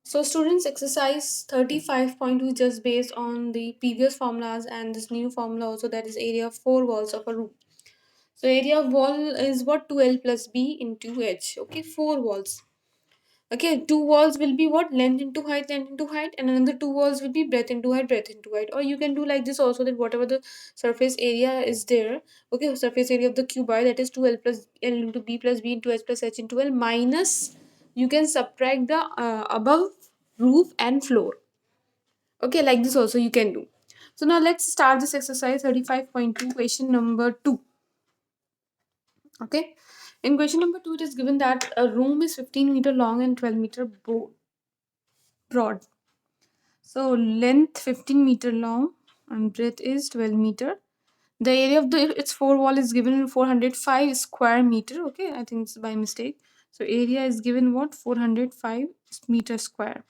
So students, exercise 35.2 just based on the previous formulas and this new formula also, that is area of four walls of a room. So area of wall is what, 2L plus B into H. Okay, four walls. Okay, two walls will be what, length into height, and another two walls will be breadth into height, breadth into height. Or you can do like this also, that whatever the surface area is there, okay, surface area of the cuboid, that is 2L plus L into B plus B into H plus H into L minus, you can subtract the above roof and floor. Okay, like this also you can do. So now let's start this exercise 35.2, question number 2. Okay, in question number 2 it is given that a room is 15-meter long and 12-meter broad. So length 15-meter long and breadth is 12-meter. The area of its four wall is given in 405 square meter. Okay, I think it's by mistake. So area is given what, 405 meter square.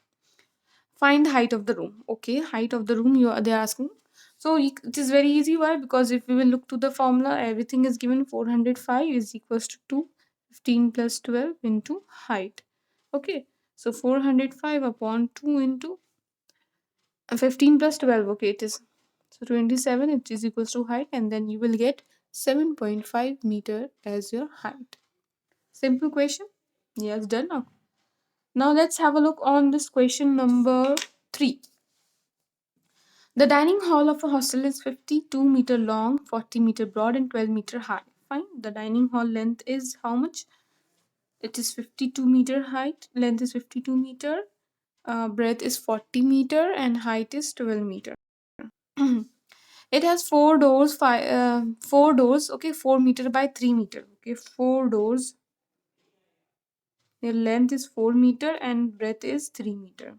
Find the height of the room. Okay, height of the room they're asking. So it is very easy. Why? Because if we will look to the formula, everything is given. 405 is equals to 2. 15 plus 12 into height. Okay, so 405 upon 2 into 15 plus 12. Okay, it is so 27. It is equals to height, and then you will get 7.5 meter as your height. Simple question. Yes, done now. Now let's have a look on this question number 3. The dining hall of a hostel is 52-meter long, 40-meter broad, and 12-meter high. Fine. The dining hall length is how much? It is 52-meter height. Length is 52-meter. Breadth is 40-meter, and height is 12-meter. It has four doors. Okay, 4 meter by 3 meter. Okay, four doors. Their length is 4 meter and breadth is 3 meter.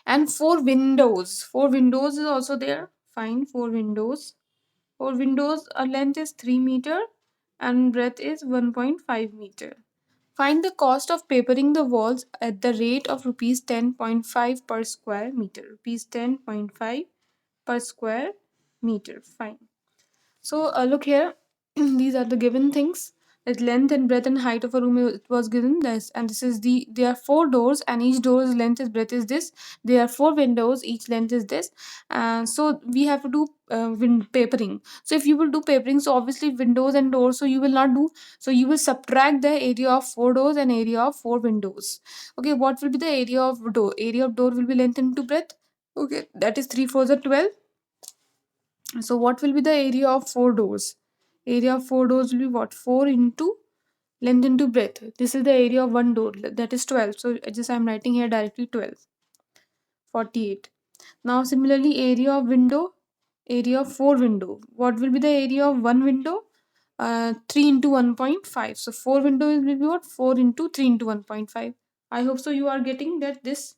And four windows. Four windows is also there. Fine, four windows. Four windows, length is 3 meter and breadth is 1.5 meter. Find the cost of papering the walls at the rate of rupees 10.5 per square meter. Rupees 10.5 per square meter. Fine. So look here, these are the given things. Its length and breadth and height of a room, it was given this, and this is there are four doors, and each door's length is breadth is this. There are four windows, each length is this, and so we have to do papering. So if you will do papering, so obviously windows and doors, so you will not do. So you will subtract the area of four doors and area of four windows. Okay, what will be the area of door? Area of door will be length into breadth. Okay, that is 3 4s are 12. So what will be the area of four doors? Area of four doors will be what? 4 into length into breadth. This is the area of one door. That is 12. So just I'm writing here directly 12. 48. Now similarly, area of window. Area of four window. What will be the area of one window? 3 into 1.5. So 4 windows will be what? 4 into 3 into 1.5. I hope so you are getting that this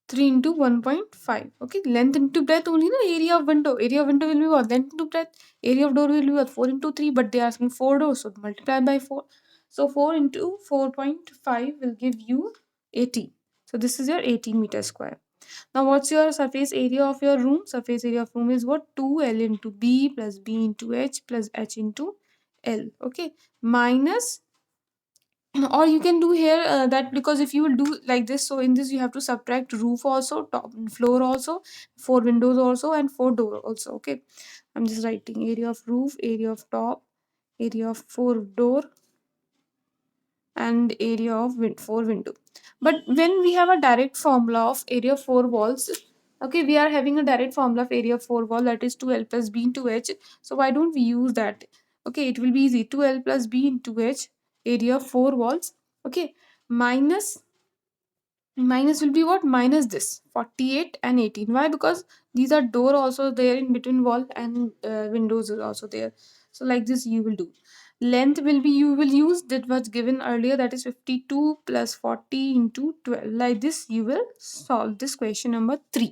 3 into 1.5. Okay, length into breadth only, the area of window. Area of window will be what? Length into breadth. Area of door will be what? 4 into 3, but they are asking 4 doors, so multiply by 4. So 4 into 4.5 will give you 80. So this is your 18-meter square. Now what's your surface area of your room? Surface area of room is what? 2L into B plus B into H plus H into L. Okay, minus, or you can do here that, because if you will do like this, so in this you have to subtract roof also, top floor also, four windows also, and four door also. Okay, I'm just writing area of roof, area of top, area of four door, and area of four window. But when we have a direct formula of area of four walls, okay, we are having a direct formula of area of four wall, that is 2L plus B into H. So why don't we use that? Okay, it will be easy. 2L plus B into H, area of four walls. Okay, minus will be what? Minus this 48 and 18. Why? Because these are door also there in between wall, and windows is also there. So like this you will do. Length will be, you will use that was given earlier, that is 52 plus 40 into 12. Like this you will solve this question number 3.